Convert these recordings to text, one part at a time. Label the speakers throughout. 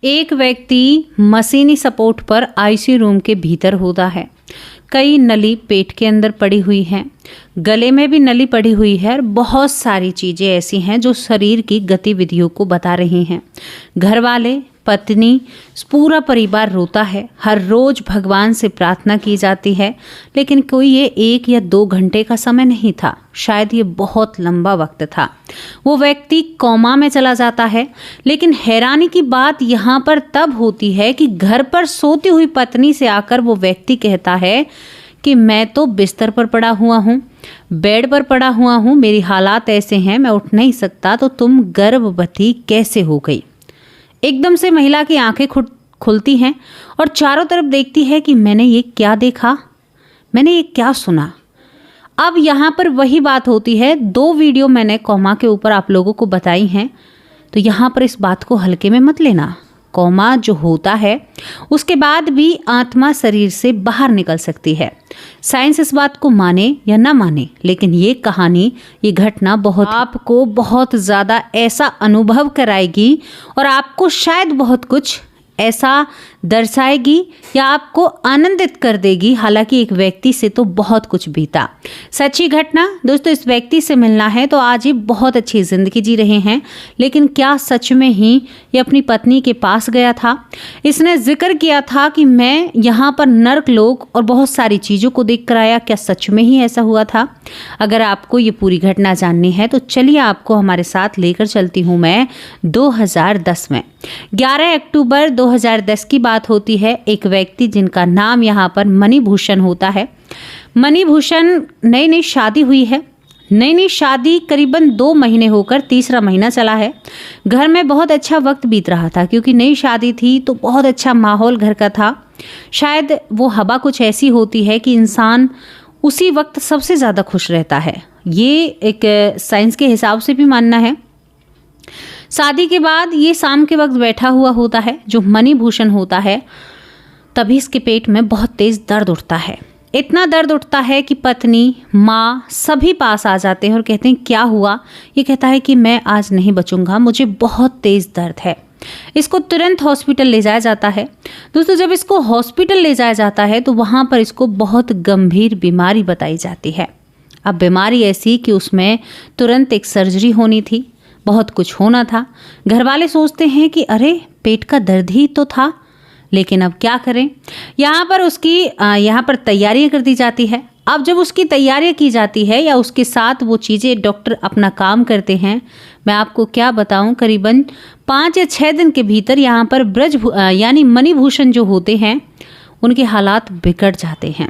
Speaker 1: एक व्यक्ति मशीनी सपोर्ट पर आईसीयू रूम के भीतर होता है। कई नली पेट के अंदर पड़ी हुई हैं, गले में भी नली पड़ी हुई है और बहुत सारी चीज़ें ऐसी हैं जो शरीर की गतिविधियों को बता रही हैं। घर वाले, पत्नी, पूरा परिवार रोता है। हर रोज भगवान से प्रार्थना की जाती है, लेकिन कोई ये 1 या 2 घंटे का समय नहीं था, शायद ये बहुत लंबा वक्त था। वो व्यक्ति कोमा में चला जाता है। लेकिन हैरानी की बात यहाँ पर तब होती है कि घर पर सोती हुई पत्नी से आकर वो व्यक्ति कहता है कि मैं तो बिस्तर पर पड़ा हुआ हूँ, बेड पर पड़ा हुआ हूँ, मेरी हालात ऐसे हैं, मैं उठ नहीं सकता, तो तुम गर्भवती कैसे हो गई। एकदम से महिला की आंखें खुलती हैं और चारों तरफ देखती है कि मैंने ये क्या देखा, मैंने ये क्या सुना। अब यहाँ पर वही बात होती है, 2 वीडियो मैंने कोमा के ऊपर आप लोगों को बताई हैं, तो यहाँ पर इस बात को हल्के में मत लेना। कोमा जो होता है उसके बाद भी आत्मा शरीर से बाहर निकल सकती है। साइंस इस बात को माने या ना माने, लेकिन ये कहानी, ये घटना आपको बहुत ज़्यादा ऐसा अनुभव कराएगी और आपको शायद बहुत कुछ ऐसा दर्शाएगी या आपको आनंदित कर देगी। हालांकि एक व्यक्ति से तो बहुत कुछ बीता। सच्ची घटना दोस्तों, इस व्यक्ति से मिलना है तो आज ये बहुत अच्छी ज़िंदगी जी रहे हैं, लेकिन क्या सच में ही ये अपनी पत्नी के पास गया था। इसने जिक्र किया था कि मैं यहाँ पर नर्क लोक और बहुत सारी चीज़ों को देख कर आया। क्या सच में ही ऐसा हुआ था? अगर आपको ये पूरी घटना जाननी है तो चलिए आपको हमारे साथ लेकर चलती हूँ मैं 2010 में। 11 अक्टूबर 2010 की बात होती है। एक व्यक्ति जिनका नाम यहाँ पर मणिभूषण होता है। मणिभूषण नई शादी हुई है। नई शादी करीबन 2 महीने होकर 3रा महीना चला है। घर में बहुत अच्छा वक्त बीत रहा था, क्योंकि नई शादी थी तो बहुत अच्छा माहौल घर का था। शायद वो हवा कुछ ऐसी होती है कि इंसान उसी वक्त सबसे ज़्यादा खुश रहता है। ये एक साइंस के हिसाब से भी मानना है। शादी के बाद ये शाम के वक्त बैठा हुआ होता है जो मणिभूषण होता है। तभी इसके पेट में बहुत तेज दर्द उठता है। इतना दर्द उठता है कि पत्नी, माँ सभी पास आ जाते हैं और कहते हैं क्या हुआ। ये कहता है कि मैं आज नहीं बचूंगा, मुझे बहुत तेज दर्द है। इसको तुरंत हॉस्पिटल ले जाया जाता है। दोस्तों, जब इसको हॉस्पिटल ले जाया जाता है तो वहाँ पर इसको बहुत गंभीर बीमारी बताई जाती है। अब बीमारी ऐसी कि उसमें तुरंत एक सर्जरी होनी थी, बहुत कुछ होना था। घर वाले सोचते हैं कि अरे पेट का दर्द ही तो था, लेकिन अब क्या करें। यहाँ पर उसकी यहाँ पर तैयारियां कर दी जाती है। अब जब उसकी तैयारियां की जाती है या उसके साथ वो चीज़ें डॉक्टर अपना काम करते हैं, मैं आपको क्या बताऊं, करीबन 5 या 6 दिन के भीतर यहाँ पर यानी मणिभूषण जो होते हैं उनके हालात बिगड़ जाते हैं।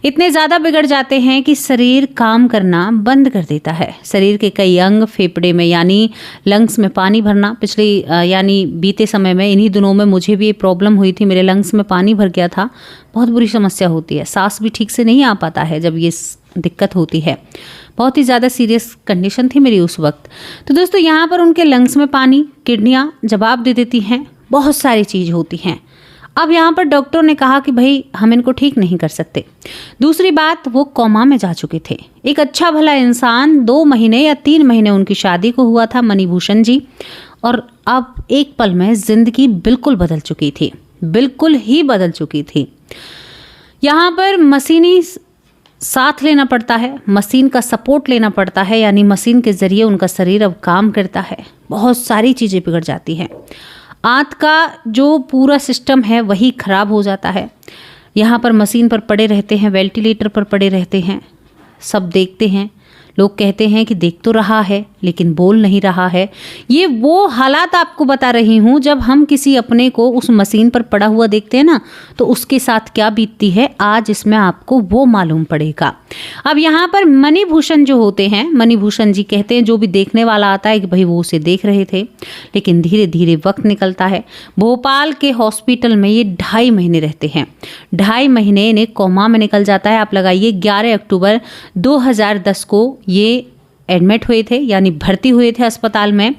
Speaker 1: इतने ज़्यादा बिगड़ जाते हैं कि शरीर काम करना बंद कर देता है। शरीर के कई अंग, फेफड़े में यानी लंग्स में पानी भरना, यानी बीते समय में इन्हीं दिनों में मुझे भी ये प्रॉब्लम हुई थी, मेरे लंग्स में पानी भर गया था। बहुत बुरी समस्या होती है, सांस भी ठीक से नहीं आ पाता है जब ये दिक्कत होती है। बहुत ही ज़्यादा सीरियस कंडीशन थी मेरी उस वक्त। तो दोस्तों, यहाँ पर उनके लंग्स में पानी, किडनियाँ जवाब दे देती हैं, बहुत सारी चीज़ होती हैं। अब यहाँ पर डॉक्टर ने कहा कि भाई हम इनको ठीक नहीं कर सकते। दूसरी बात, वो कोमा में जा चुके थे। एक अच्छा भला इंसान, 2 महीने या 3 महीने उनकी शादी को हुआ था, मणिभूषण जी, और अब एक पल में जिंदगी बिल्कुल बदल चुकी थी, बिल्कुल ही बदल चुकी थी। यहाँ पर मशीनी साथ लेना पड़ता है, मशीन का सपोर्ट लेना पड़ता है, यानी मशीन के जरिए उनका शरीर अब काम करता है। बहुत सारी चीज़ें बिगड़ जाती हैं। आंत का जो पूरा सिस्टम है वही खराब हो जाता है। यहाँ पर मशीन पर पड़े रहते हैं, वेंटिलेटर पर पड़े रहते हैं, सब देखते हैं। लोग कहते हैं कि देख तो रहा है लेकिन बोल नहीं रहा है। ये वो हालात आपको बता रही हूँ, जब हम किसी अपने को उस मशीन पर पड़ा हुआ देखते हैं ना, तो उसके साथ क्या बीतती है आज इसमें आपको वो मालूम पड़ेगा। अब यहाँ पर मणिभूषण जो होते हैं, मणिभूषण जी कहते हैं, जो भी देखने वाला आता है कि भाई वो उसे देख रहे थे, लेकिन धीरे धीरे वक्त निकलता है। भोपाल के हॉस्पिटल में ये 2.5 महीने रहते हैं। 2.5 महीने इन्हें कोमा में निकल जाता है। आप लगाइए 11 अक्टूबर 2010 को ये एडमिट हुए थे, यानी भर्ती हुए थे अस्पताल में।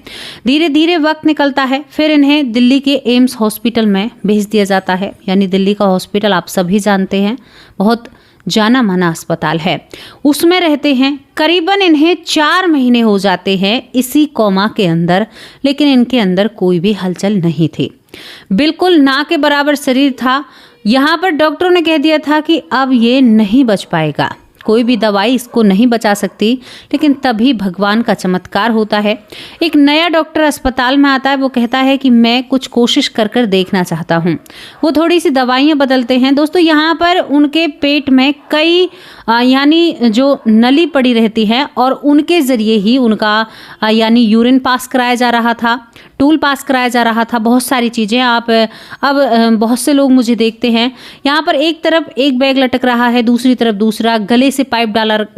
Speaker 1: धीरे धीरे वक्त निकलता है, फिर इन्हें दिल्ली के एम्स हॉस्पिटल में भेज दिया जाता है। यानी दिल्ली का हॉस्पिटल आप सभी जानते हैं, बहुत जाना माना अस्पताल है, उसमें रहते हैं। करीबन इन्हें 4 महीने हो जाते हैं इसी कोमा के अंदर, लेकिन इनके अंदर कोई भी हलचल नहीं थी। बिल्कुल ना के बराबर शरीर था। यहाँ पर डॉक्टरों ने कह दिया था कि अब ये नहीं बच पाएगा, कोई भी दवाई इसको नहीं बचा सकती। लेकिन तभी भगवान का चमत्कार होता है। एक नया डॉक्टर अस्पताल में आता है, वो कहता है कि मैं कुछ कोशिश कर कर देखना चाहता हूँ। वो थोड़ी सी दवाइयाँ बदलते हैं। दोस्तों यहाँ पर उनके पेट में कई यानी जो नली पड़ी रहती है और उनके ज़रिए ही उनका यानी यूरिन पास कराया जा रहा था, टूल पास कराया जा रहा था, बहुत सारी चीज़ें। आप अब बहुत से लोग मुझे देखते हैं, यहाँ पर एक तरफ एक बैग लटक रहा है, दूसरी तरफ दूसरा, गले से पाइप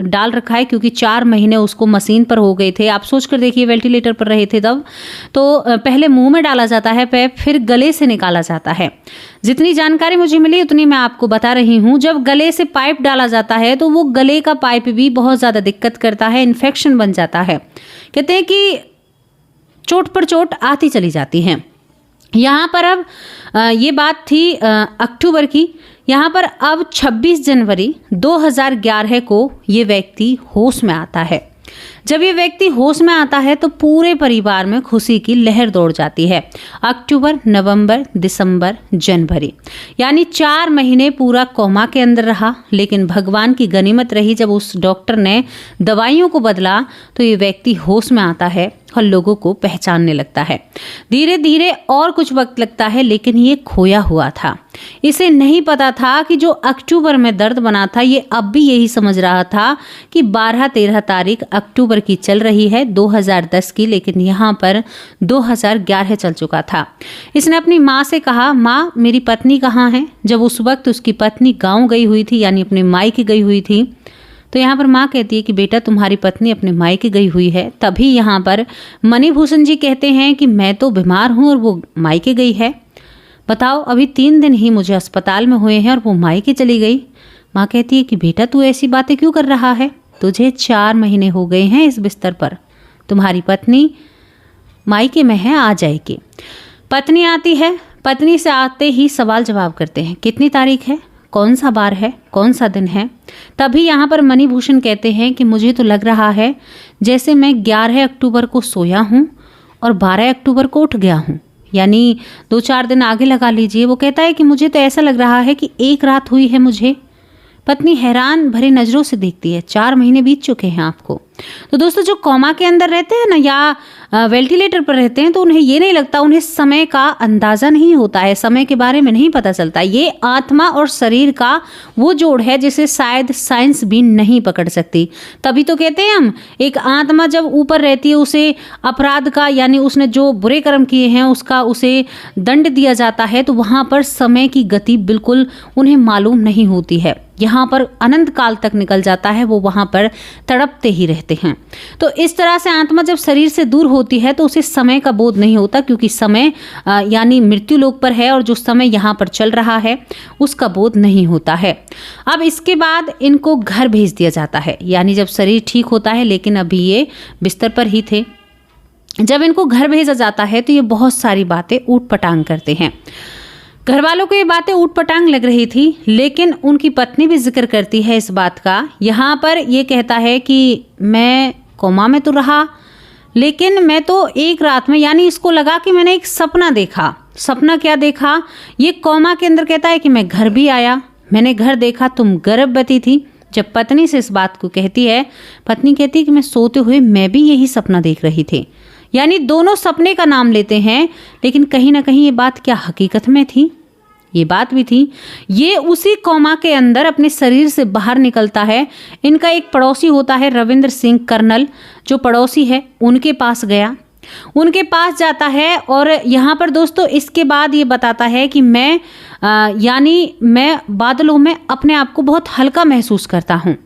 Speaker 1: डाल रखा है क्योंकि 4 महीने उसको मशीन पर हो गए थे। आप सोच कर देखिए, वेंटिलेटर पर रहे थे तब। तो पहले मुंह में डाला जाता है पैप, फिर गले से निकाला जाता है। जितनी जानकारी मुझे मिली उतनी मैं आपको बता रही हूँ। जब गले से पाइप डाला जाता है तो वो गले का पाइप भी बहुत ज़्यादा दिक्कत करता है, इन्फेक्शन बन जाता है। कहते हैं कि चोट पर चोट आती चली जाती है। यहाँ पर अब ये बात थी अक्टूबर की। यहाँ पर अब 26 जनवरी 2011 को ये व्यक्ति होश में आता है। जब ये व्यक्ति होश में आता है तो पूरे परिवार में खुशी की लहर दौड़ जाती है। अक्टूबर, नवंबर, दिसंबर, जनवरी, यानी 4 महीने पूरा कोमा के अंदर रहा। लेकिन भगवान की गनीमत रही, जब उस डॉक्टर ने दवाइयों को बदला तो ये व्यक्ति होश में आता है और लोगों को पहचानने लगता है। धीरे धीरे और कुछ वक्त लगता है, लेकिन ये खोया हुआ था। इसे नहीं पता था कि जो अक्टूबर में दर्द बना था, ये अब भी यही समझ रहा था कि 12-13 तारीख अक्टूबर की चल रही है 2010 की, लेकिन यहाँ पर 2011 चल चुका था। इसने अपनी माँ से कहा, माँ मेरी पत्नी कहाँ है? जब उस वक्त उसकी पत्नी गाँव गई हुई थी, यानी अपने मायके गई हुई थी। तो यहाँ पर माँ कहती है कि बेटा तुम्हारी पत्नी अपने मायके गई हुई है। तभी यहाँ पर मणिभूषण जी कहते हैं कि मैं तो बीमार हूँ और वो मायके गई है। बताओ, अभी 3 दिन ही मुझे अस्पताल में हुए हैं और वो मायके चली गई। माँ कहती है कि बेटा तू ऐसी बातें क्यों कर रहा है? तुझे 4 महीने हो गए हैं इस बिस्तर पर, तुम्हारी पत्नी मायके में है, आ जाएगी। पत्नी आती है। पत्नी से आते ही सवाल जवाब करते हैं, कितनी तारीख है, कौन सा बार है, कौन सा दिन है? तभी यहाँ पर मणिभूषण कहते हैं कि मुझे तो लग रहा है जैसे मैं 11 अक्टूबर को सोया हूँ और 12 अक्टूबर को उठ गया हूँ, यानी 2-4 दिन आगे लगा लीजिए। वो कहता है कि मुझे तो ऐसा लग रहा है कि एक रात हुई है मुझे। पत्नी हैरान भरी नज़रों से देखती है, 4 महीने बीत चुके हैं आपको। तो दोस्तों जो कोमा के अंदर रहते हैं ना, या वेंटिलेटर पर रहते हैं, तो उन्हें ये नहीं लगता, उन्हें समय का अंदाज़ा नहीं होता है, समय के बारे में नहीं पता चलता। ये आत्मा और शरीर का वो जोड़ है जिसे शायद साइंस भी नहीं पकड़ सकती। तभी तो कहते हैं हम, एक आत्मा जब ऊपर रहती है उसे अपराध का, यानी उसने जो बुरे कर्म किए हैं उसका उसे दंड दिया जाता है, तो वहाँ पर समय की गति बिल्कुल उन्हें मालूम नहीं होती है। यहाँ पर अनंत काल तक निकल जाता है, वो वहाँ पर तड़पते ही रहते हैं। तो इस तरह से आत्मा जब शरीर से दूर होती है तो उसे समय का बोध नहीं होता, क्योंकि समय यानी मृत्यु लोक पर है और जो समय यहाँ पर चल रहा है उसका बोध नहीं होता है। अब इसके बाद इनको घर भेज दिया जाता है, यानी जब शरीर ठीक होता है, लेकिन अभी ये बिस्तर पर ही थे। जब इनको घर भेजा जाता है तो ये बहुत सारी बातें ऊट पटांग करते हैं। घर वालों को ये बातें ऊट पटांग लग रही थी, लेकिन उनकी पत्नी भी जिक्र करती है इस बात का। यहाँ पर ये कहता है कि मैं कोमा में तो रहा, लेकिन मैं तो एक रात में, यानी इसको लगा कि मैंने एक सपना देखा। सपना क्या देखा? ये कोमा के अंदर कहता है कि मैं घर भी आया, मैंने घर देखा, तुम गर्भवती थी। जब पत्नी से इस बात को कहती है, पत्नी कहती है कि मैं सोते हुए मैं भी यही सपना देख रही थी। यानी दोनों सपने का नाम लेते हैं, लेकिन कहीं ना कहीं ये बात क्या हकीकत में थी? ये बात भी थी। ये उसी कोमा के अंदर अपने शरीर से बाहर निकलता है। इनका एक पड़ोसी होता है रविंद्र सिंह कर्नल, जो पड़ोसी है उनके पास गया, उनके पास जाता है। और यहाँ पर दोस्तों इसके बाद ये बताता है कि मैं यानी मैं बादलों में अपने आप को बहुत हल्का महसूस करता हूँ।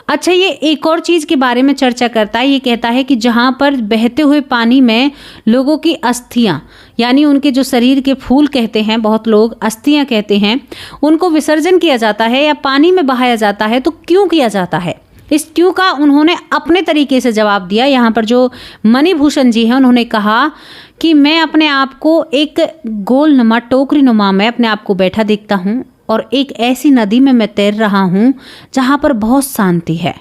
Speaker 1: अच्छा, ये एक और चीज़ के बारे में चर्चा करता है। ये कहता है कि जहाँ पर बहते हुए पानी में लोगों की अस्थियाँ, यानी उनके जो शरीर के फूल कहते हैं, बहुत लोग अस्थियाँ कहते हैं, उनको विसर्जन किया जाता है या पानी में बहाया जाता है। तो क्यों किया जाता है? इस क्यों का उन्होंने अपने तरीके से जवाब दिया। यहाँ पर जो मणिभूषण जी हैं उन्होंने कहा कि मैं अपने आप को एक गोल नुमा, टोकरी नुमा में अपने आप को बैठा देखता हूँ और एक ऐसी नदी में मैं तैर रहा हूँ जहाँ पर बहुत शांति है,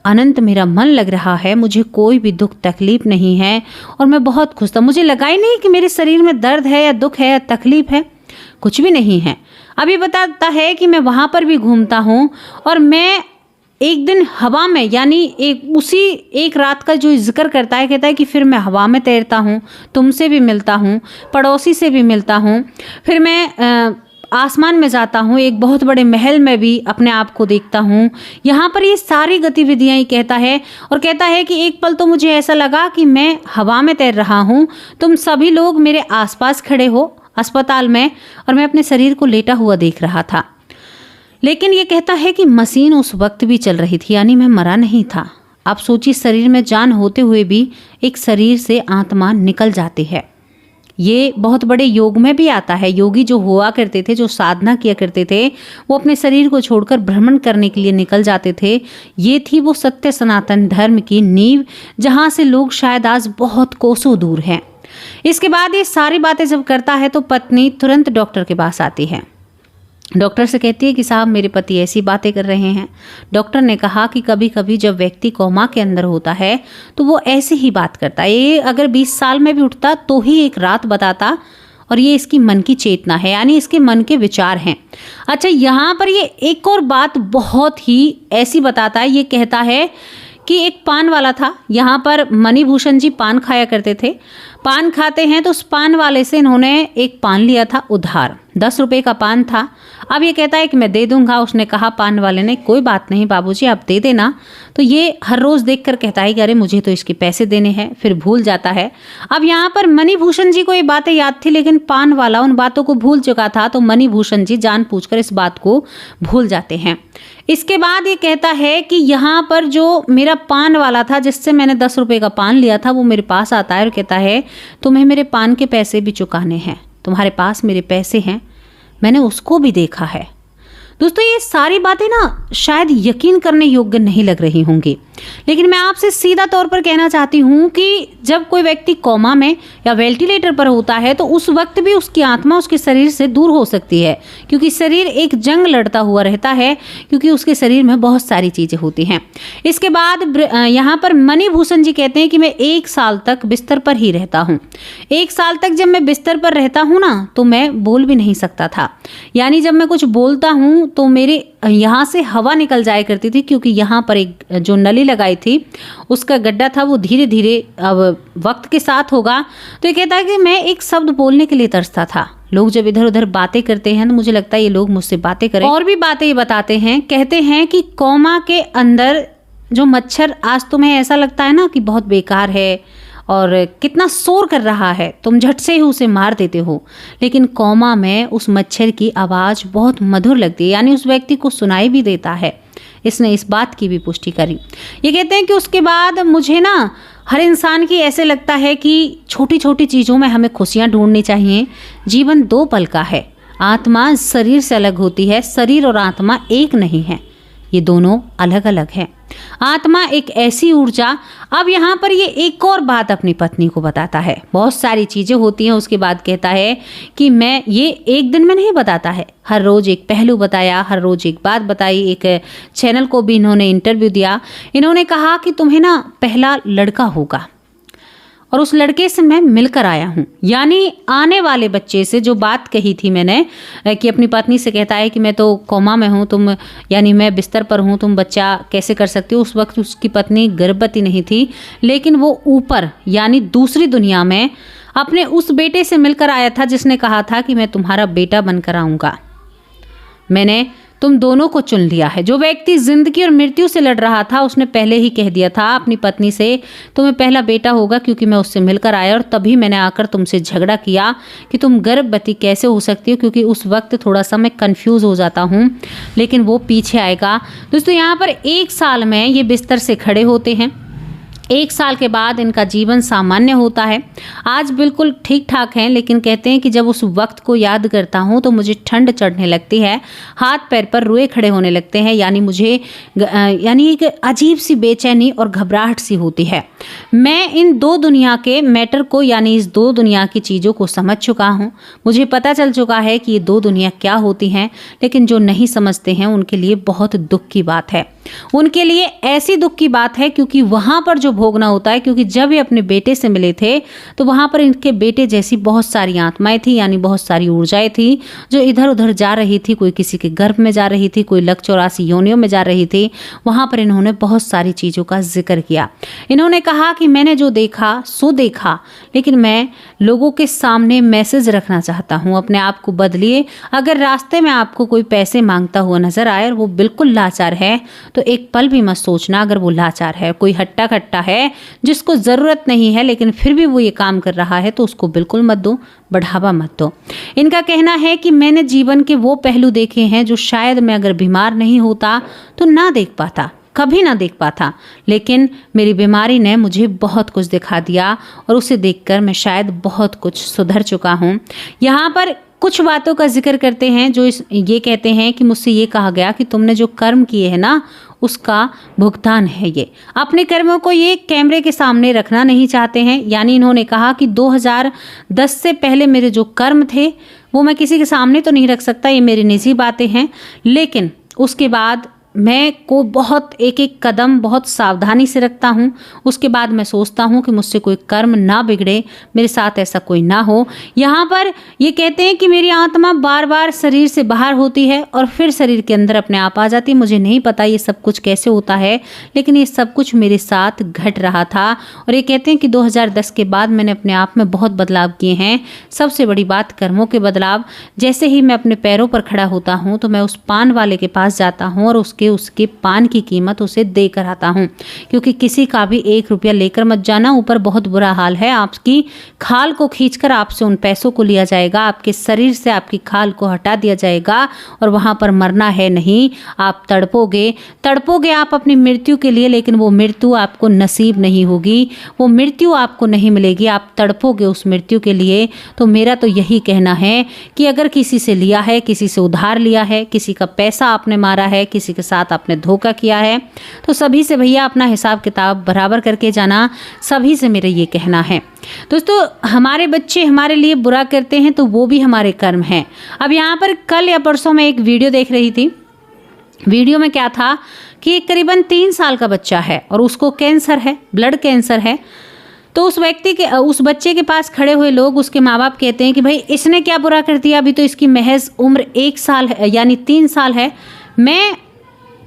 Speaker 1: अनंत मेरा मन लग रहा है, मुझे कोई भी दुख तकलीफ नहीं है और मैं बहुत खुश था। मुझे लगा ही नहीं कि मेरे शरीर में दर्द है या दुख है या तकलीफ है, कुछ भी नहीं है। अभी बताता है कि मैं वहाँ पर भी घूमता हूँ और मैं एक दिन हवा में, यानी उसी एक रात का जो जिक्र करता है, कहता है कि फिर मैं हवा में तैरता हूँ, तुमसे भी मिलता हूँ, पड़ोसी से भी मिलता हूँ, फिर मैं आसमान में जाता हूँ, एक बहुत बड़े महल में भी अपने आप को देखता हूँ। यहाँ पर ये सारी गतिविधियाँ ही कहता है और कहता है कि एक पल तो मुझे ऐसा लगा कि मैं हवा में तैर रहा हूँ, तुम सभी लोग मेरे आसपास खड़े हो अस्पताल में और मैं अपने शरीर को लेटा हुआ देख रहा था। लेकिन ये कहता है कि मशीन उस वक्त भी चल रही थी, यानी मैं मरा नहीं था। आप सोचिए, शरीर में जान होते हुए भी एक शरीर से आत्मा निकल जाती है। ये बहुत बड़े योग में भी आता है। योगी जो हुआ करते थे, जो साधना किया करते थे, वो अपने शरीर को छोड़कर भ्रमण करने के लिए निकल जाते थे। ये थी वो सत्य सनातन धर्म की नींव, जहाँ से लोग शायद आज बहुत कोसों दूर हैं। इसके बाद ये सारी बातें जब करता है तो पत्नी तुरंत डॉक्टर के पास आती है। डॉक्टर से कहती है कि साहब, मेरे पति ऐसी बातें कर रहे हैं। डॉक्टर ने कहा कि कभी कभी जब व्यक्ति कोमा के अंदर होता है तो वो ऐसे ही बात करता है। ये अगर 20 साल में भी उठता तो ही एक रात बताता, और ये इसकी मन की चेतना है, यानी इसके मन के विचार हैं। अच्छा, यहाँ पर ये एक और बात बहुत ही ऐसी बताता है। ये कहता है कि एक पान वाला था, यहाँ पर मणिभूषण जी पान खाया करते थे। पान खाते हैं तो उस पान वाले से इन्होंने एक पान लिया था उधार, 10 रुपए का पान था। अब ये कहता है कि मैं दे दूंगा। उसने कहा, पान वाले ने, कोई बात नहीं बाबूजी, आप दे देना। तो ये हर रोज देखकर कहता है कि अरे मुझे तो इसके पैसे देने हैं, फिर भूल जाता है। अब यहाँ पर मणिभूषण जी को ये बातें याद थी, लेकिन पान वाला उन बातों को भूल चुका था, तो मणिभूषण जी जानबूझकर इस बात को भूल जाते हैं। इसके बाद ये कहता है कि यहाँ पर जो मेरा पान वाला था, जिससे मैंने 10 रुपए का पान लिया था, वो मेरे पास आता है और कहता है तुम्हें मेरे पान के पैसे भी चुकाने हैं, तुम्हारे पास मेरे पैसे हैं, मैंने उसको भी देखा है। दोस्तों, ये सारी बातें ना शायद यकीन करने योग्य नहीं लग रही होंगी, लेकिन मैं आपसे सीधा तौर पर कहना चाहती हूँ कि जब कोई व्यक्ति कोमा में या वेंटिलेटर पर होता है तो उस वक्त भी उसकी आत्मा उसके शरीर से दूर हो सकती है, क्योंकि शरीर एक जंग लड़ता हुआ रहता है, क्योंकि उसके शरीर में बहुत सारी चीज़ें होती हैं। इसके बाद यहाँ पर मणिभूषण जी कहते हैं कि मैं 1 साल तक बिस्तर पर ही रहता हूँ। 1 साल तक जब मैं बिस्तर पर रहता हूँ ना, तो मैं बोल भी नहीं सकता था, यानी जब मैं कुछ बोलता हूँ तो मेरे यहाँ से हवा निकल जाया करती थी, क्योंकि यहाँ पर एक जो नली लगाई थी उसका गड्ढा था, वो धीरे धीरे अब वक्त के साथ होगा। तो ये कहता है कि मैं एक शब्द बोलने के लिए तरसता था। लोग जब इधर उधर बातें करते हैं तो मुझे लगता है ये लोग मुझसे बातें करें। और भी बातें ये बताते हैं, कहते हैं कि कोमा के अंदर जो मच्छर, आज तुम्हें ऐसा लगता है ना कि बहुत बेकार है और कितना शोर कर रहा है, तुम झट से ही उसे मार देते हो, लेकिन कोमा में उस मच्छर की आवाज़ बहुत मधुर लगती है, यानी उस व्यक्ति को सुनाई भी देता है। इसने इस बात की भी पुष्टि करी। ये कहते हैं कि उसके बाद मुझे ना हर इंसान की ऐसे लगता है कि छोटी छोटी चीज़ों में हमें खुशियाँ ढूंढनी चाहिए। जीवन 2 पल का है, आत्मा शरीर से अलग होती है, शरीर और आत्मा एक नहीं है, ये दोनों अलग अलग हैं। आत्मा एक ऐसी ऊर्जा। अब यहाँ पर ये एक और बात अपनी पत्नी को बताता है, बहुत सारी चीज़ें होती हैं। उसके बाद कहता है कि मैं ये एक दिन में नहीं बताता है, हर रोज़ एक पहलू बताया, हर रोज़ एक बात बताई। एक चैनल को भी इन्होंने इंटरव्यू दिया। इन्होंने कहा कि तुम्हें ना पहला लड़का होगा और उस लड़के से मैं मिलकर आया हूँ, यानी आने वाले बच्चे से जो बात कही थी मैंने कि अपनी पत्नी से कहता है कि मैं तो कोमा में हूँ, तुम यानी मैं बिस्तर पर हूँ, तुम बच्चा कैसे कर सकती हो। उस वक्त उसकी पत्नी गर्भवती नहीं थी, लेकिन वो ऊपर यानी दूसरी दुनिया में अपने उस बेटे से मिलकर आया था जिसने कहा था कि मैं तुम्हारा बेटा बनकर आऊँगा, मैंने तुम दोनों को चुन लिया है। जो व्यक्ति जिंदगी और मृत्यु से लड़ रहा था उसने पहले ही कह दिया था अपनी पत्नी से, तुम्हें पहला बेटा होगा, क्योंकि मैं उससे मिलकर आया और तभी मैंने आकर तुमसे झगड़ा किया कि तुम गर्भवती कैसे हो सकती हो, क्योंकि उस वक्त थोड़ा सा मैं कंफ्यूज हो जाता हूँ, लेकिन वो पीछे आएगा। दोस्तों, यहाँ पर 1 साल में ये बिस्तर से खड़े होते हैं। 1 साल के बाद इनका जीवन सामान्य होता है। आज बिल्कुल ठीक ठाक हैं, लेकिन कहते हैं कि जब उस वक्त को याद करता हूँ तो मुझे ठंड चढ़ने लगती है, हाथ पैर पर रुए खड़े होने लगते हैं, यानी मुझे एक अजीब सी बेचैनी और घबराहट सी होती है। मैं इन 2 दुनिया के मैटर को, यानी इस 2 दुनिया की चीज़ों को समझ चुका हूँ। मुझे पता चल चुका है कि ये 2 दुनिया क्या होती हैं, लेकिन जो नहीं समझते हैं उनके लिए बहुत दुख की बात है। उनके लिए ऐसी दुख की बात है क्योंकि वहाँ पर जो भोगना होता है, क्योंकि जब ये अपने बेटे से मिले थे तो वहाँ पर इनके बेटे जैसी बहुत सारी आत्माएं थी, यानी बहुत सारी ऊर्जाएं थी जो इधर उधर जा रही थी। कोई किसी के गर्भ में जा रही थी, कोई लक 84 योनियों में जा रही थी। वहाँ पर इन्होंने बहुत सारी चीज़ों का जिक्र किया। इन्होंने कहा कि मैंने जो देखा सो देखा, लेकिन मैं लोगों के सामने मैसेज रखना चाहता हूँ, अपने आप को बदलिए। अगर रास्ते में आपको कोई पैसे मांगता हुआ नजर आए और वो बिल्कुल लाचार है तो एक पल भी मत सोचना अगर वो लाचार है, कोई हट्टा कट्टा है जिसको ज़रूरत नहीं है लेकिन फिर भी वो ये काम कर रहा है, तो उसको बिल्कुल मत दो, बढ़ावा मत दो। इनका कहना है कि मैंने जीवन के वो पहलू देखे हैं जो शायद मैं अगर बीमार नहीं होता तो ना देख पाता, कभी ना देख पाता, लेकिन मेरी बीमारी ने मुझे बहुत कुछ दिखा दिया और उसे देखकर मैं शायद बहुत कुछ सुधर चुका हूँ। यहाँ पर कुछ बातों का जिक्र करते हैं जो ये कहते हैं कि मुझसे ये कहा गया कि तुमने जो कर्म किए हैं ना उसका भुगतान है ये। अपने कर्मों को ये कैमरे के सामने रखना नहीं चाहते हैं, यानी इन्होंने कहा कि 2010 से पहले मेरे जो कर्म थे वो मैं किसी के सामने तो नहीं रख सकता, ये मेरी निजी बातें हैं, लेकिन उसके बाद मैं को बहुत एक एक कदम बहुत सावधानी से रखता हूँ। उसके बाद मैं सोचता हूँ कि मुझसे कोई कर्म ना बिगड़े, मेरे साथ ऐसा कोई ना हो। यहाँ पर ये कहते हैं कि मेरी आत्मा बार बार शरीर से बाहर होती है और फिर शरीर के अंदर अपने आप आ जाती है। मुझे नहीं पता ये सब कुछ कैसे होता है, लेकिन ये सब कुछ मेरे साथ घट रहा था। और ये कहते हैं कि 2010 के बाद मैंने अपने आप में बहुत बदलाव किए हैं। सबसे बड़ी बात कर्मों के बदलाव। जैसे ही मैं अपने पैरों पर खड़ा होता हूँ तो मैं उस पान वाले के पास जाता हूँ और उसके पान की कीमत उसे देकर आता हूँ, क्योंकि किसी का भी 1 रुपया लेकर मत जाना। ऊपर बहुत बुरा हाल है, आपकी खाल को खींचकर आपसे उन पैसों को लिया जाएगा, आपके शरीर से आपकी खाल को हटा दिया जाएगा और वहां पर मरना है नहीं। आप तड़पोगे आप अपनी मृत्यु के लिए, लेकिन वो मृत्यु आपको नसीब नहीं होगी, वो मृत्यु आपको नहीं मिलेगी। आप तड़पोगे उस मृत्यु के लिए। तो मेरा तो यही कहना है कि अगर किसी से लिया है, किसी से उधार लिया है, किसी का पैसा आपने मारा है, किसी के साथ आपने धोखा किया है, तो सभी से भैया अपना हिसाब किताब बराबर करके जाना। सभी से मेरा ये कहना है। दोस्तों, हमारे बच्चे हमारे लिए बुरा करते हैं तो वो भी हमारे कर्म हैं। अब यहाँ पर कल या परसों में एक वीडियो देख रही थी। वीडियो में क्या था कि करीबन 3 साल का बच्चा है और उसको कैंसर है, ब्लड कैंसर है। तो उस बच्चे के पास खड़े हुए लोग, उसके माँ बाप कहते हैं कि भाई इसने क्या बुरा कर दिया, अभी तो इसकी महज उम्र 1 साल है, यानी 3 साल है। मैं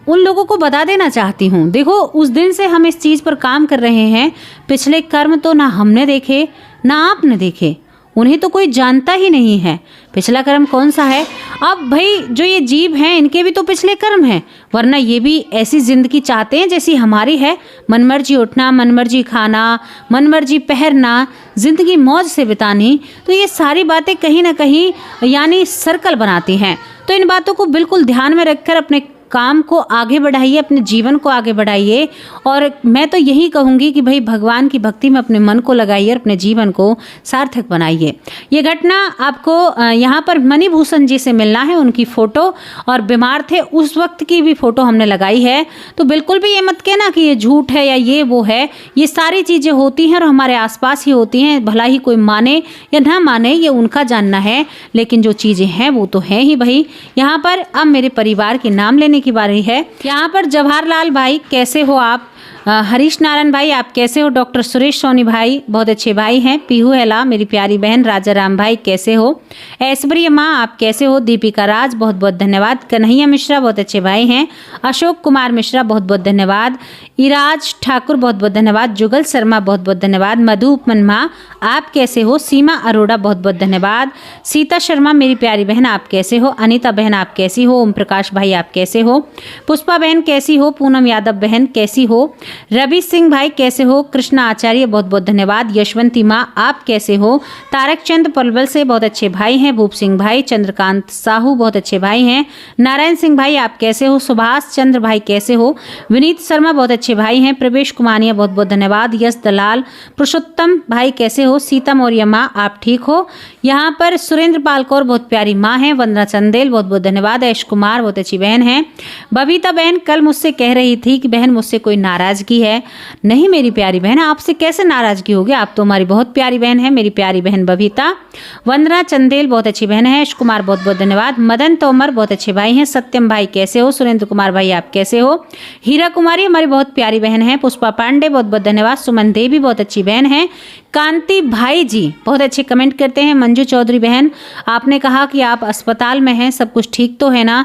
Speaker 1: उन लोगों को बता देना चाहती हूँ, देखो उस दिन से हम इस चीज़ पर काम कर रहे हैं। पिछले कर्म तो ना हमने देखे ना आपने देखे, उन्हें तो कोई जानता ही नहीं है पिछला कर्म कौन सा है। अब भाई जो ये जीव हैं इनके भी तो पिछले कर्म हैं, वरना ये भी ऐसी ज़िंदगी चाहते हैं जैसी हमारी है, मनमर्जी उठना, मनमर्जी खाना, मनमर्जी पहनना, ज़िंदगी मौज से बितानी। तो ये सारी बातें कहीं ना कहीं यानी सर्कल बनाती हैं। तो इन बातों को बिल्कुल ध्यान में रखकर अपने काम को आगे बढ़ाइए, अपने जीवन को आगे बढ़ाइए। और मैं तो यही कहूँगी कि भाई भगवान की भक्ति में अपने मन को लगाइए और अपने जीवन को सार्थक बनाइए। ये घटना आपको यहाँ पर मणिभूषण जी से मिलना है, उनकी फ़ोटो, और बीमार थे उस वक्त की भी फ़ोटो हमने लगाई है। तो बिल्कुल भी ये मत कहना कि ये झूठ है या ये वो है, ये सारी चीज़ें होती हैं और हमारे आसपास ही होती हैं। भला ही कोई माने या ना माने ये उनका जानना है, लेकिन जो चीज़ें हैं वो तो हैं ही भाई। यहाँ पर अब मेरे परिवार के नाम लेने की बारी है। यहाँ पर जवाहरलाल भाई कैसे हो आप, हरीश नारायण भाई आप कैसे हो, डॉक्टर सुरेश सोनी भाई बहुत अच्छे भाई हैं, पीहू हेला मेरी प्यारी बहन, राजा राम भाई कैसे हो, ऐश्वर्या माँ आप कैसे हो, दीपिका राज बहुत बहुत धन्यवाद, कन्हैया मिश्रा बहुत अच्छे भाई हैं, अशोक कुमार मिश्रा बहुत बहुत धन्यवाद, इराज ठाकुर बहुत बहुत धन्यवाद, जुगल शर्मा बहुत बहुत धन्यवाद, मधु उपमन्मा आप कैसे हो, सीमा अरोड़ा बहुत बहुत धन्यवाद, सीता शर्मा मेरी प्यारी बहन आप कैसे हो, अनीता बहन आप कैसी हो, ओम प्रकाश भाई आप कैसे हो? पुष्पा बहन कैसी हो? पूनम यादव बहन कैसी हो? रवि सिंह भाई कैसे हो? कृष्णा आचार्य बहुत बहुत धन्यवाद। यशवंती माँ आप कैसे हो? तारक चंद पलवल से बहुत अच्छे भाई हैं। भूप सिंह भाई, चंद्रकांत साहू बहुत अच्छे भाई हैं। नारायण सिंह भाई आप कैसे हो? सुभाष चंद्र भाई कैसे हो? विनीत शर्मा बहुत अच्छे भाई हैं। प्रवेश कुमानिया बहुत बहुत धन्यवाद। यश दलाल, पुरुषोत्तम भाई कैसे हो? सीता मौर्य माँ आप ठीक हो? यहाँ पर सुरेंद्र पालकौर बहुत प्यारी माँ है। वंदना चंदेल बहुत बहुत धन्यवाद। ऐश कुमार बहुत अच्छी बहन है। बबीता बहन कल मुझसे कह रही थी कि बहन मुझसे कोई नाराजगी है। नहीं मेरी प्यारी बहन, आपसे कैसे नाराजगी होगी? आप तो हमारी बहुत प्यारी बहन है, मेरी प्यारी बहन बबीता। वंदना चंदेल बहुत अच्छी बहन है। ऐश कुमार बहुत बहुत धन्यवाद। मदन तोमर बहुत अच्छे भाई हैं। सत्यम भाई कैसे हो? सुरेंद्र कुमार भाई आप कैसे हो? हीरा कुमारी हमारी बहुत प्यारी बहन है। पुष्पा पांडे बहुत बहुत धन्यवाद। सुमन देवी बहुत अच्छी बहन है। कांति भाई जी बहुत अच्छे कमेंट करते हैं। मंजू चौधरी बहन आपने कहा कि आप अस्पताल में हैं, सब कुछ ठीक तो है ना?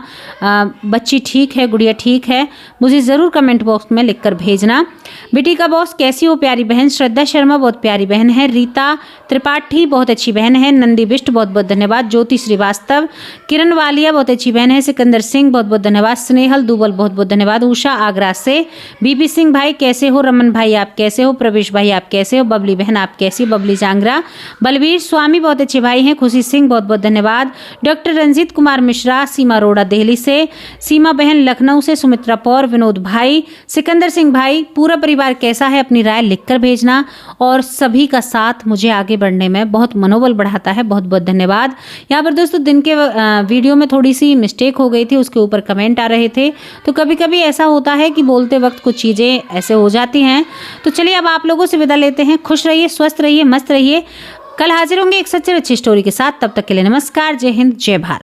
Speaker 1: बच्ची ठीक है, गुड़िया ठीक है? मुझे ज़रूर कमेंट बॉक्स में लिखकर भेजना। बेटी का बॉस कैसी हो प्यारी बहन? श्रद्धा शर्मा बहुत प्यारी बहन है। रीता त्रिपाठी बहुत अच्छी बहन है। नंदी बिष्ट बहुत बहुत धन्यवाद। ज्योति श्रीवास्तव, किरण वालिया बहुत अच्छी बहन है। सिकंदर सिंह बहुत बहुत धन्यवाद। स्नेहल दुबल बहुत बहुत धन्यवाद। उषा आगरा से। बीबी सिंह भाई कैसे हो? रमन भाई आप कैसे हो? प्रवेश भाई आप कैसे हो? बबली बहन आप कैसी? बबली जांगरा। बलवीर स्वामी बहुत अच्छे भाई हैं। खुशी सिंह बहुत बहुत धन्यवाद। डॉक्टर रंजीत कुमार मिश्रा, सीमा अरोड़ा दिल्ली से। सीमा बहन लखनऊ से। सुमित्रा पौर, विनोद भाई, सिकंदर सिंह भाई, पूरा परिवार कैसा है? अपनी राय लिखकर भेजना। और सभी का साथ मुझे आगे बढ़ने में बहुत मनोबल बढ़ाता है। बहुत बहुत धन्यवाद। यहाँ पर दोस्तों दिन के वीडियो में थोड़ी सी मिस्टेक हो गई थी, उसके ऊपर कमेंट आ रहे थे, तो कभी कभी ऐसा होता है कि बोलते वक्त कुछ चीज़ें ऐसे हो जाती हैं। तो चलिए अब आप लोगों से विदा लेते हैं। खुश रहिए, स्वस्थ रहिए, मस्त रहिए। कल हाजिर होंगे एक सच्ची अच्छी स्टोरी के साथ। तब तक के लिए नमस्कार, जय हिंद, जय भारत।